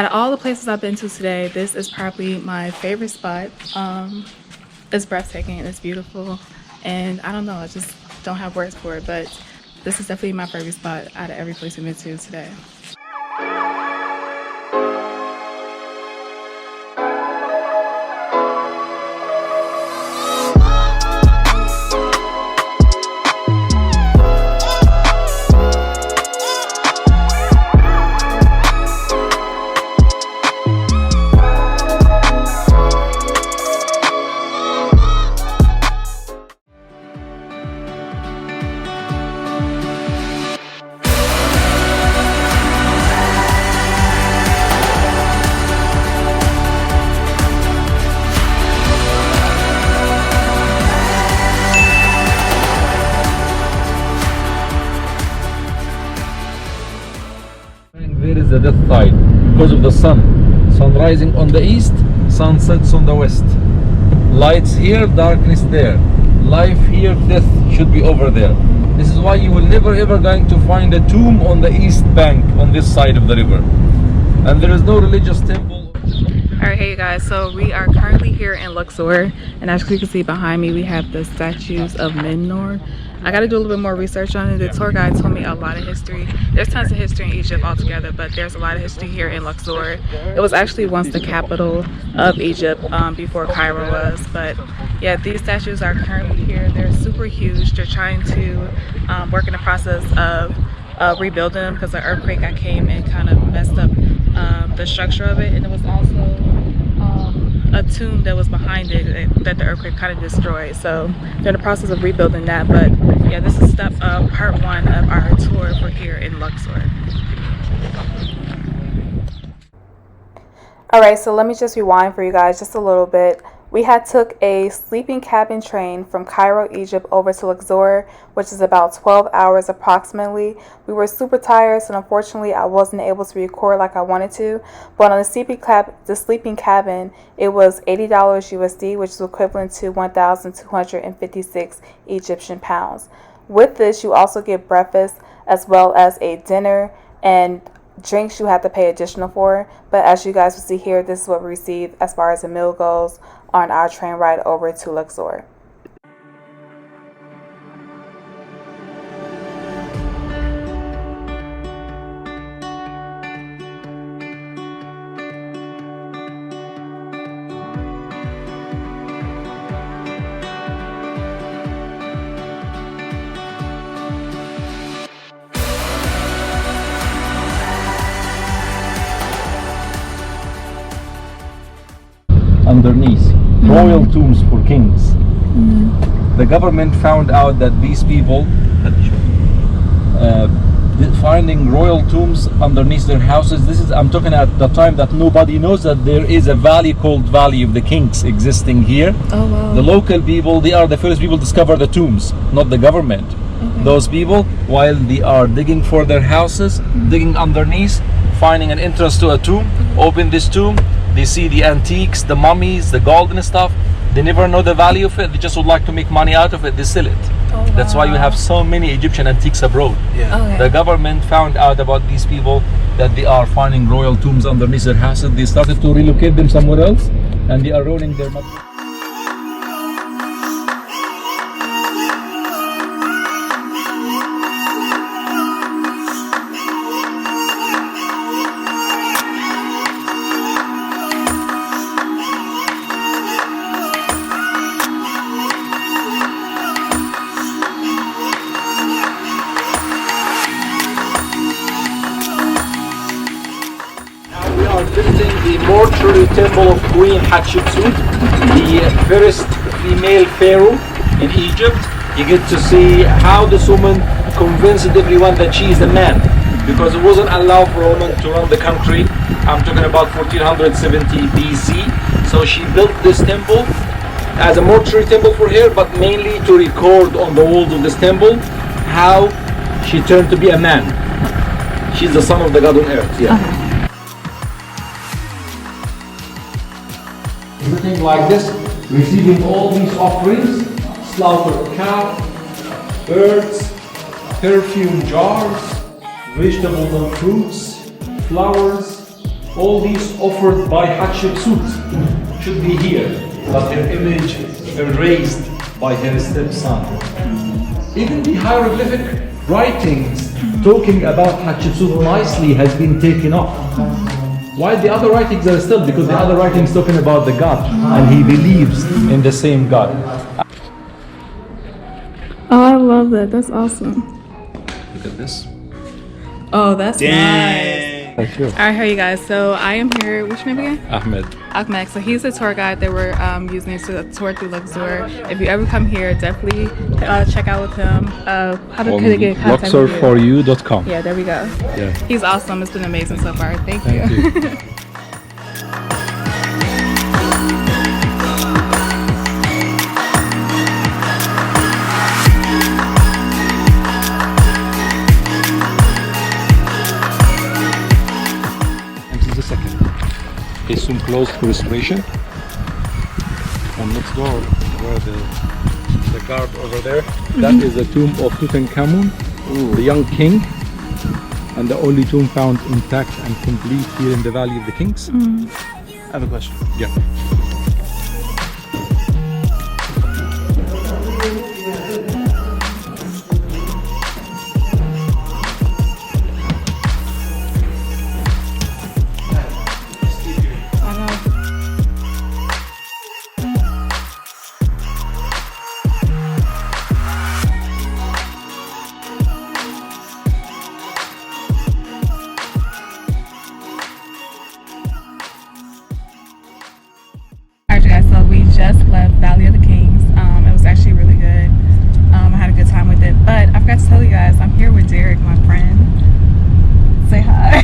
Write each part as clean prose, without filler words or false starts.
Out of all the places I've been to today, this is probably my favorite spot. It's breathtaking, it's beautiful, and I don't know, I just don't have words for it, but this is definitely my favorite spot out of every place we've been to today. There is the death tide because of the sun. Sun rising on the east, sun sets on the west. Lights here, darkness there. Life here, death should be over there. This is why you will never ever going to find a tomb on the east bank on this side of the river. And there is no religious temple. Alright, hey you guys, so we are currently here in Luxor, and as you can see behind me we have the statues of Memnon. I got to do a little bit more research on it. The tour guide told me a lot of history. There's tons of history in Egypt altogether, but there's a lot of history here in Luxor. It was actually once the capital of Egypt before Cairo was. But yeah, these statues are currently here. They're super huge. They're trying to work in the process of rebuilding them because the earthquake that came and kind of messed up the structure of it. And it was also a tomb that was behind it that the earthquake kind of destroyed, so they're in the process of rebuilding that. But yeah, this is part one of our tour for here in Luxor. Alright, so let me just rewind for you guys just a little bit. We had took a sleeping cabin train from Cairo, Egypt over to Luxor, which is about 12 hours approximately. We were super tired, so unfortunately I wasn't able to record like I wanted to. But on the sleeping cabin, it was $80 USD, which is equivalent to 1,256 Egyptian pounds. With this, you also get breakfast as well as a dinner, and drinks you have to pay additional for. But as you guys will see here, this is what we received as far as the meal goes on our train ride over to Luxor. Underneath, royal tombs for kings. The government found out that these people finding royal tombs underneath their houses. This is, I'm talking at the time that nobody knows that there is a valley called Valley of the Kings existing here. Oh wow. The local people, they are the first people to discover the tombs, not the government. Okay. Those people, while they are digging for their houses, digging underneath, finding an entrance to a tomb, open this tomb, they see the antiques, the mummies, the gold and stuff. They never know the value of it. They just would like to make money out of it. They sell it. Oh, wow. That's why you have so many Egyptian antiques abroad. Yeah. Okay. The government found out about these people, that they are finding royal tombs underneath their houses. They started to relocate them somewhere else, and they are rolling their money. Visiting the mortuary temple of Queen HATSHEPSUT, the first female pharaoh in Egypt. You get to see how this woman convinced everyone that she is a man, because it wasn't allowed for a woman to run the country. I'm talking about 1470 BC. So she built this temple as a mortuary temple for her, but mainly to record on the walls of this temple how she turned to be a man. She's the son of the god on earth. Yeah. Okay. Everything like this, receiving all these offerings, slaughtered cow, birds, perfume jars, vegetables and fruits, flowers, all these offered by Hatshepsut should be here, but her image erased by her stepson. Even the hieroglyphic writings talking about Hatshepsut nicely has been taken off. Why the other writings are still? Because the other writings talking about the God, and he believes in the same God. Oh, I love that. That's awesome. Look at this. Oh, that's nice. Thank you. All right, here you guys. So I am here. What's your name again? Ahmed. So he's the tour guide that we're using to tour through Luxor. If you ever come here, definitely check out with him. How could they get in contact with you? Luxor4you.com. Yeah, there we go. Yeah. He's awesome. It's been amazing so far. Thank you. It's soon closed for restoration. And next door, where the guard over there, that is the tomb of Tutankhamun, the young king, and the only tomb found intact and complete here in the Valley of the Kings. I have a question. Yeah. So we just left Valley of the Kings. It was actually really good. I had a good time with it. But I forgot to tell you guys, I'm here with Derrick, my friend. Say hi.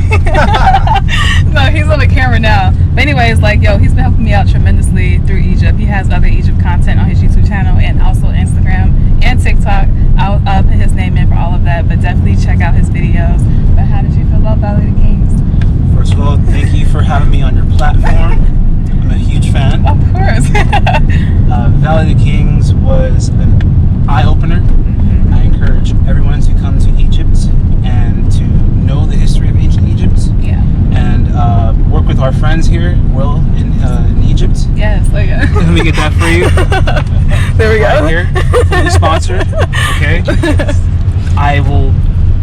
No, he's on the camera now. But anyways, like, yo, he's been helping me out tremendously through Egypt. He has other Egypt content on his YouTube channel and also Instagram and TikTok. I'll put his name in for all of that, but definitely check out his videos. But how did you feel about Valley of the Kings? First of all, thank you for having me on your platform. I'm a huge fan. Of course. Valley of the Kings was an eye-opener. I encourage everyone to come to Egypt and to know the history of ancient Egypt. Yeah. And work with our friends here, Will, in Egypt. Yes, oh yeah. Let me get that for you. There we go. Right here, fully sponsored. Okay. I will.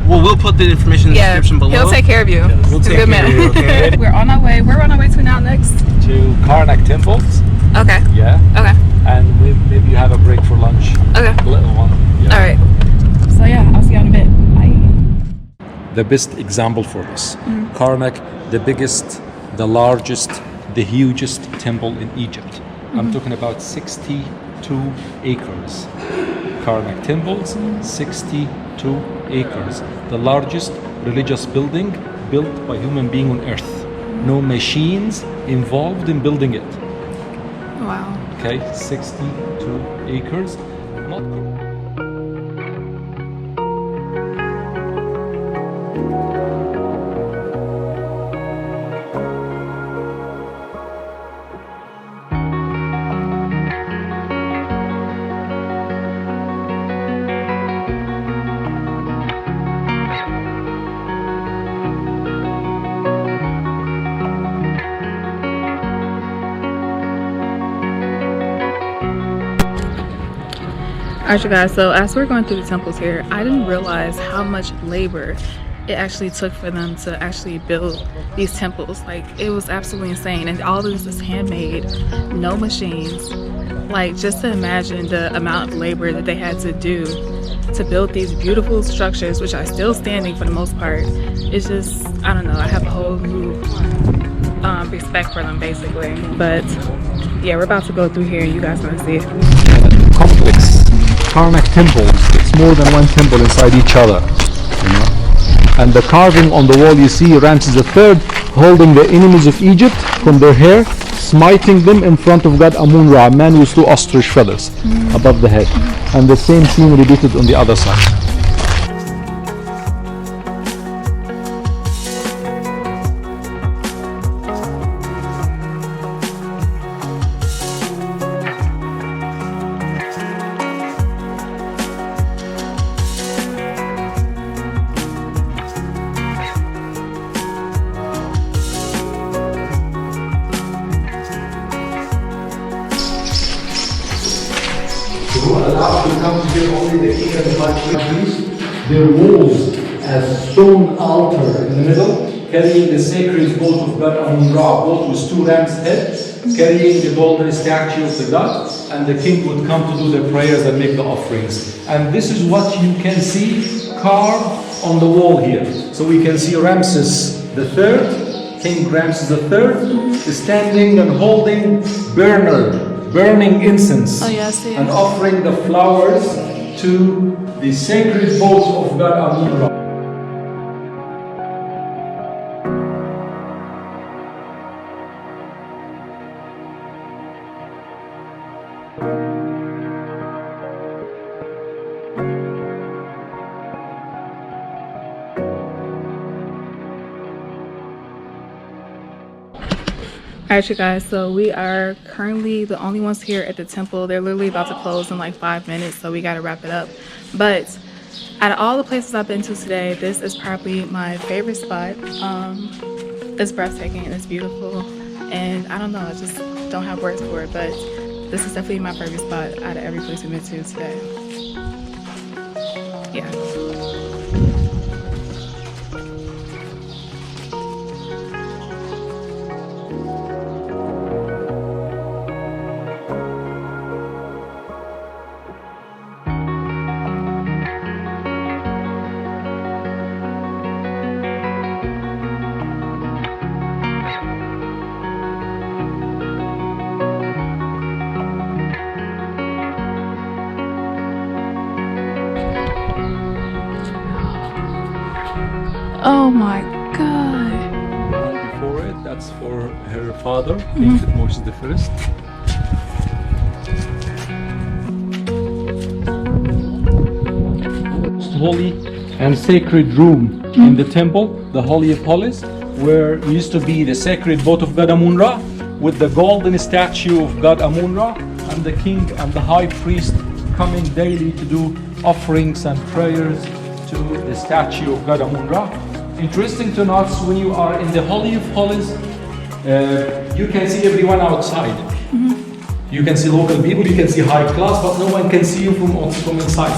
Well, we'll put the information in the description below. He'll take care of you. We'll He's a take good care man. of you, okay? We're on our way. Where we're on our way to now next? To KARNAK temples. Okay. Yeah. Okay. And maybe you have a break for lunch. Okay. A little one. Yeah. All right. So yeah, I'll see you in a bit. Bye. The best example for this. KARNAK, the biggest, the largest, the hugest temple in Egypt. I'm talking about 62 acres. KARNAK temples, 62 acres. The largest religious building built by human being on earth. No machines involved in building it. Wow. Okay, 62 acres. Not Alright you guys, so as we're going through the temples here, I didn't realize how much labor it actually took for them to actually build these temples. Like, it was absolutely insane, and all this is handmade, no machines. Like, just to imagine the amount of labor that they had to do to build these beautiful structures, which are still standing for the most part. It's just, I don't know, I have a whole new respect for them basically. But yeah, we're about to go through here and you guys are gonna see it. complex. KARNAK temples, it's more than one temple inside each other, you know. And the carving on the wall, you see Ramses III holding the enemies of Egypt from their hair, smiting them in front of God Amun-Ra, a man with two ostrich feathers above the head. And the same scene repeated on the other side. here only the king and the high priest. Their walls as stone altar in the middle, carrying the sacred boat of God Amun-Ra, boat with two ram's heads, carrying the golden statue of the god, and the king would come to do the prayers and make the offerings. And this is what you can see carved on the wall here. So we can see Ramses III, King Ramses III, standing and holding burning incense and offering the flowers to the sacred boat of God Amun-Ra. Alright you guys, so we are currently the only ones here at the temple. They're literally about to close in like 5 minutes, so we got to wrap it up. But out of all the places I've been to today, this is probably my favorite spot. It's breathtaking and it's beautiful, and I don't know, I just don't have words for it, but this is definitely my favorite spot out of every place we've been to today. Yeah. Oh my God. Before it, that's for her father, King Moses I. Most holy and sacred room in the temple, the Holy of Holies, where used to be the sacred boat of God Amun-Ra with the golden statue of God Amun-Ra and the king and the high priest coming daily to do offerings and prayers to the statue of God Amun-Ra. Interesting to note, when you are in the Holy of Holies, you can see everyone outside. You can see local people, you can see high class, but no one can see you from inside.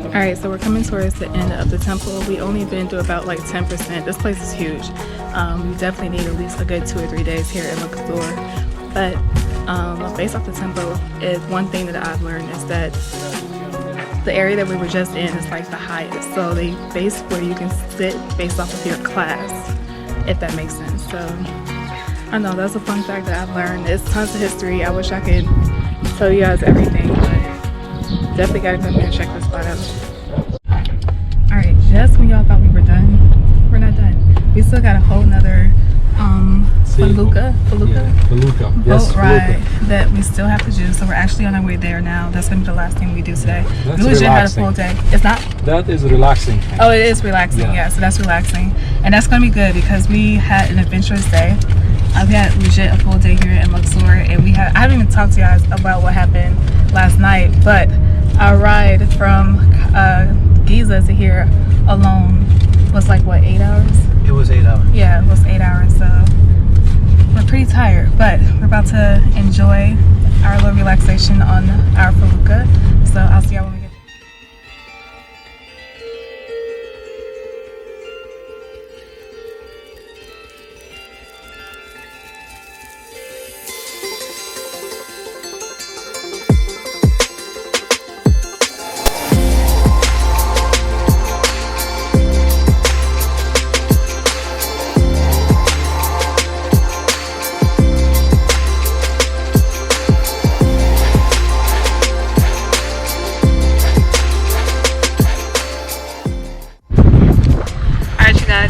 Alright, so we're coming towards the end of the temple. We only been to about like 10%. This place is huge. We definitely need at least a good 2 or 3 days here in Luxor. But based off the temple, one thing that I've learned is that the area that we were just in is like the highest, so they base where you can sit based off of your class, if that makes sense. So I know that's a fun fact that I've learned. It's tons of history. I wish I could tell you guys everything, but definitely gotta come here and check this spot out. Alright, just when y'all thought we were done, we're not done. We still got a whole nother Felucca boat ride that we still have to do, so we're actually on our way there now. That's gonna be the last thing we do today. That's we legit had a relaxing. full day. It's not? That is relaxing. Oh, it is relaxing, yeah, so that's relaxing. And that's gonna be good because we had an adventurous day. We had legit a full day here in Luxor, and I haven't even talked to you guys about what happened last night, but our ride from Giza to here alone was like what, 8 hours? It was 8 hours. Yeah, it was 8 hours, so we're pretty tired, but we're about to enjoy our little relaxation on our Felucca. So I'll see y'all when we get there.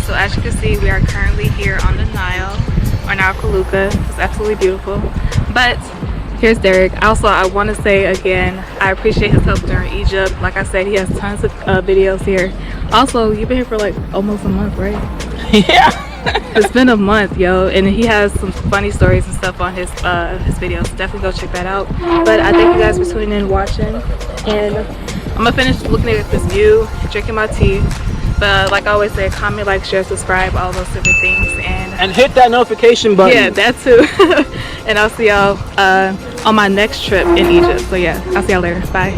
So as you can see, we are currently here on the Nile, on our Felucca. It's absolutely beautiful. But here's Derrick. Also, I want to say again, I appreciate his help during Egypt. Like I said, he has tons of videos here. Also, you've been here for like almost a month, right? Yeah. It's been a month, yo, and he has some funny stories and stuff on his videos. Definitely go check that out. But I thank you guys for tuning in and watching. And I'm gonna finish looking at this view, drinking my tea. But like I always say, comment, like, share, subscribe, all those different things, and hit that notification button. Yeah, that too. And I'll see y'all on my next trip in Egypt. So yeah, I'll see y'all later. Bye.